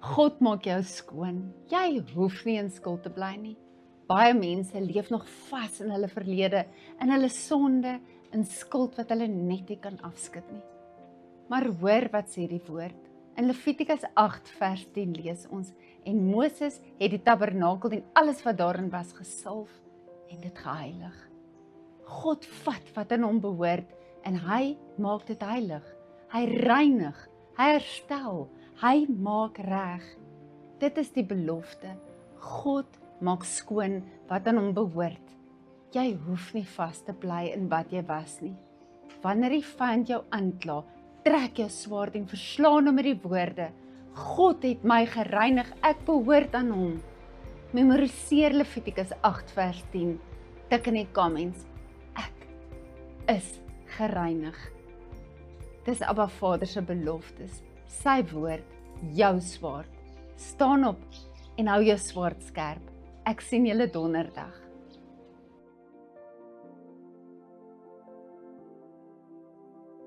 God maak jou skoon. Jy hoef nie in skuld te bly nie. Baie mense leef nog vas in hulle verlede, in hulle sonde, in skuld wat hulle net nie kan afskud nie. Maar hoor wat sê die woord. In Levitikus 8 vers 10 lees ons, en Moses het die tabernakel en alles wat daarin was gesalf en dit geheilig. God vat wat aan hom behoort en hy maak dit heilig. Hy reinig, hy herstel, hy maak reg. Dit is die belofte. God maak skoon wat aan hom behoort. Jy hoef nie vas te bly in wat jy was nie. Wanneer die vyand jou aankla, trek jou swaard en verslaan hom met die woorde: God het my gereinig, ek behoort aan hom. Memoriseer Levitikus 8 vers 10. Tik in die comments: ek is gereinig. Dis Abba Vader se beloftes, sy woord, jou swaard. Staan op en hou jou swaard skerp. Ek sien julle donderdag.